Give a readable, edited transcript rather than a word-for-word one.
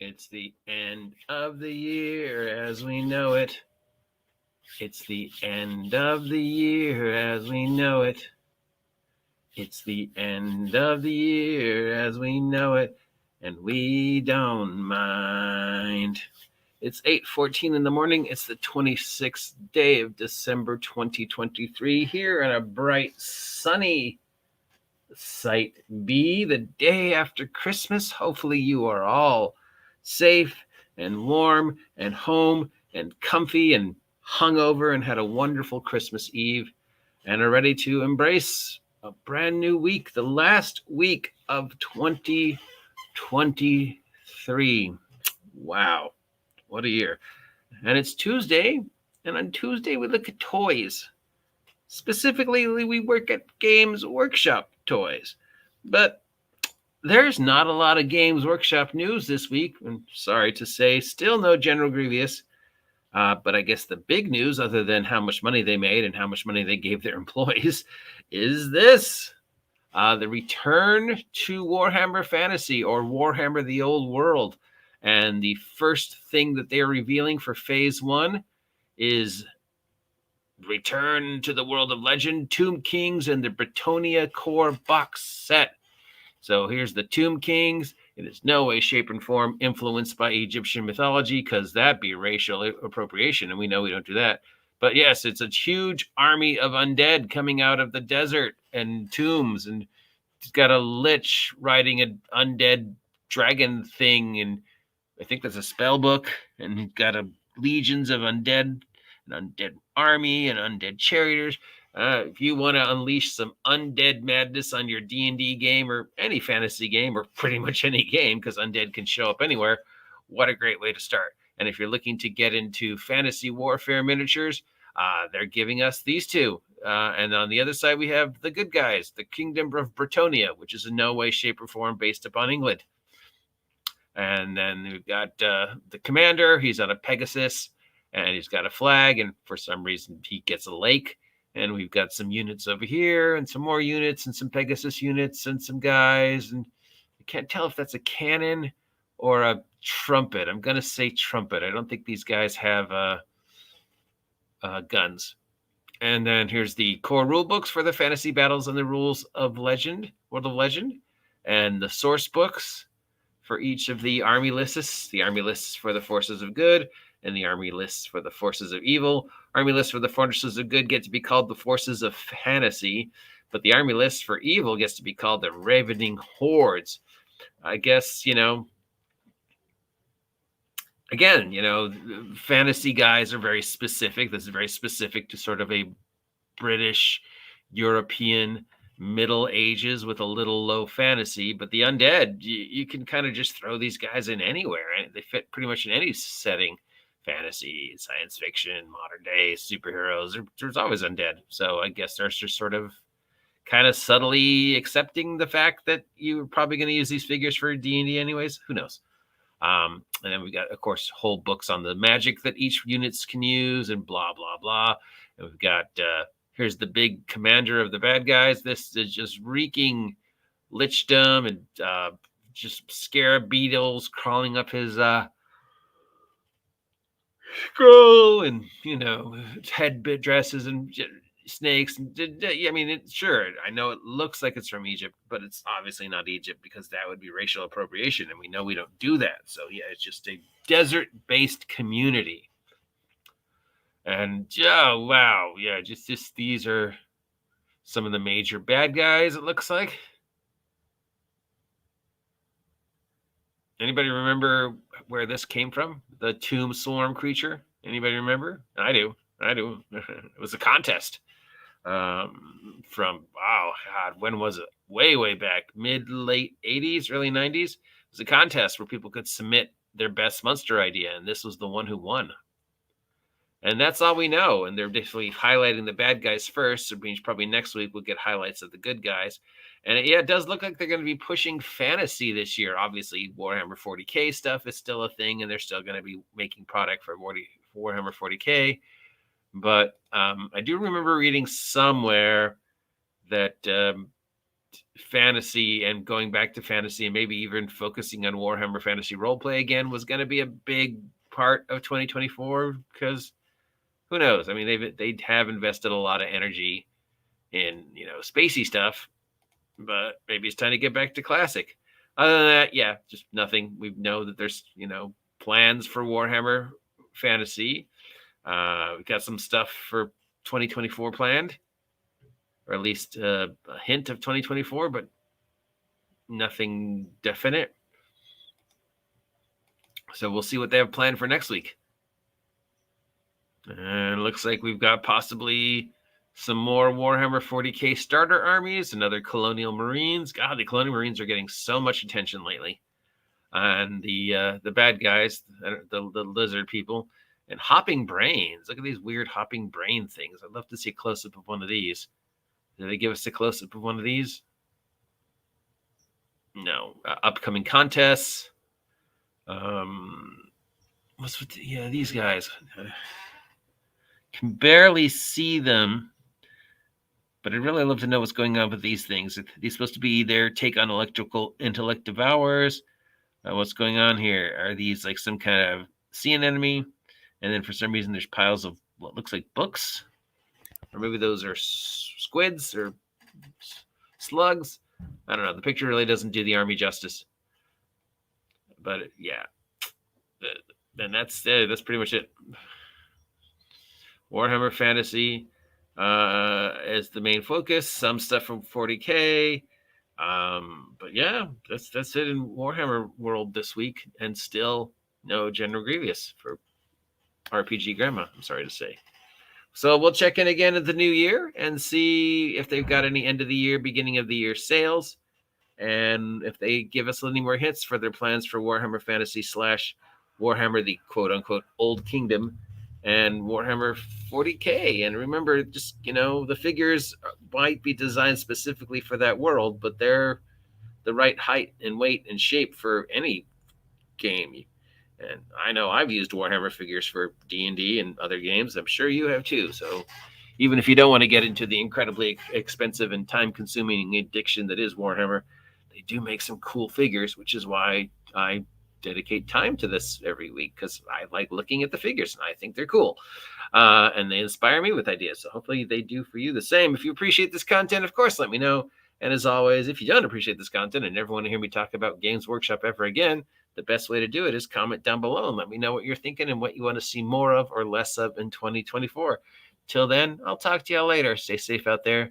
It's the end of the year as we know it. It's the end of the year as we know it. It's the end of the year as we know it, and we don't mind. It's 8:14 in the morning. It's the 26th day of December 2023 here in a bright, sunny Site B, the day after Christmas. Hopefully you are all safe and warm and home and comfy and hungover and had a wonderful Christmas Eve and are ready to embrace a brand new week, the last week of 2023. Wow, what a year. And it's Tuesday, and on Tuesday we look at toys. Specifically, we work at Games Workshop toys. But there's not a lot of Games Workshop news this week. I'm sorry to say, still no General Grievous. But I guess the big news, other than how much money they made and how much money they gave their employees, is this. The return to Warhammer Fantasy, or Warhammer the Old World. And the first thing that they are revealing for Phase 1 is Return to the World of Legend, Tomb Kings, and the Bretonnia Core box set. So here's the Tomb Kings. It is no way, shape, and form influenced by Egyptian mythology, because that'd be racial appropriation, and we know we don't do that. But yes, it's a huge army of undead coming out of the desert and tombs, and it's got a lich riding an undead dragon thing, and I think that's a spell book, and got legions of undead, an undead army, and undead charioteers. If you want to unleash some undead madness on your D&D game or any fantasy game or pretty much any game, because undead can show up anywhere, what a great way to start. And if you're looking to get into fantasy warfare miniatures, they're giving us these two. And on the other side, we have the good guys, the Kingdom of Bretonnia, which is in no way, shape, or form based upon England. And then we've got the commander. He's on a Pegasus, and he's got a flag, and for some reason he gets a lake. And we've got some units over here, and some more units, and some Pegasus units, and some guys. And I can't tell if that's a cannon or a trumpet. I'm going to say trumpet. I don't think these guys have guns. And then here's the core rule books for the fantasy battles and the rules of Legend, World of Legend, and the source books for each of the army lists. The army lists for the forces of good, and the army lists for the forces of evil. Army lists for the forces of good get to be called the forces of fantasy, but the army list for evil gets to be called the ravening hordes. I guess, again, fantasy guys are very specific. This is very specific to sort of a British, European Middle Ages with a little low fantasy. But the undead, you can kind of just throw these guys in anywhere. Right? They fit pretty much in any setting. Fantasy, science fiction, modern day, superheroes. There's always undead. So I guess there's just sort of kind of subtly accepting the fact that you're probably going to use these figures for D&D anyways. Who knows? And then we got, of course, whole books on the magic that each units can use and blah, blah, blah. And we've got, here's the big commander of the bad guys. This is just wreaking lichdom and just scarab beetles crawling up his scroll, and head bit dresses and snakes. I mean, sure, I know it looks like it's from Egypt, but it's obviously not Egypt, because that would be racial appropriation, and we know we don't do that. So yeah, it's just a desert-based community. And oh wow, yeah, just these are some of the major bad guys, it looks like. Anybody remember where this came from? The Tomb Swarm creature? Anybody remember? I do. It was a contest from, wow, God, when was it? Way back, mid-late 80s, early 90s. It was a contest where people could submit their best monster idea, and this was the one who won. And that's all we know. And they're definitely highlighting the bad guys first. So it means probably next week we'll get highlights of the good guys. And it does look like they're going to be pushing fantasy this year. Obviously, Warhammer 40K stuff is still a thing, and they're still going to be making product for Warhammer 40K. But I do remember reading somewhere that fantasy and going back to fantasy and maybe even focusing on Warhammer Fantasy Roleplay again was going to be a big part of 2024, because who knows? I mean, they have invested a lot of energy in, spacey stuff, but maybe it's time to get back to classic. Other than that, yeah, just nothing. We know that there's, plans for Warhammer Fantasy. We got some stuff for 2024 planned, or at least a hint of 2024, but nothing definite. So we'll see what they have planned for next week. And it looks like we've got possibly some more Warhammer 40k starter armies, another Colonial Marines. God, the Colonial Marines are getting so much attention lately. And the bad guys, the lizard people, and hopping brains. Look at these weird hopping brain things. I'd love to see a close-up of one of these. Did they give us a close-up of one of these? No. Upcoming contests. What's with these guys? Can barely see them, but I'd really love to know what's going on with these things. Are these supposed to be their take on electrical intellect devours? What's going on here? Are these like some kind of sea anemone? And then for some reason there's piles of what looks like books, or maybe those are squids or slugs. I don't know. The picture really doesn't do the army justice. But yeah, then that's pretty much it. Warhammer Fantasy is the main focus. Some stuff from 40k, but yeah, that's it in Warhammer world this week, and still no General Grievous for RPG Grandma, I'm sorry to say. So we'll check in again at the new year and see if they've got any end of the year, beginning of the year sales, and if they give us any more hints for their plans for Warhammer Fantasy / Warhammer, the quote-unquote Old Kingdom, and Warhammer 40k. And remember, just, the figures might be designed specifically for that world, but they're the right height and weight and shape for any game. And I know I've used Warhammer figures for D&D and other games. I'm sure you have too. So even if you don't want to get into the incredibly expensive and time-consuming addiction that is Warhammer, they do make some cool figures, which is why I dedicate time to this every week, because I like looking at the figures and I think they're cool. And they inspire me with ideas. So hopefully they do for you the same. If you appreciate this content, of course, let me know. And as always, if you don't appreciate this content and never want to hear me talk about Games Workshop ever again, the best way to do it is comment down below and let me know what you're thinking and what you want to see more of or less of in 2024. Till then, I'll talk to y'all later. Stay safe out there.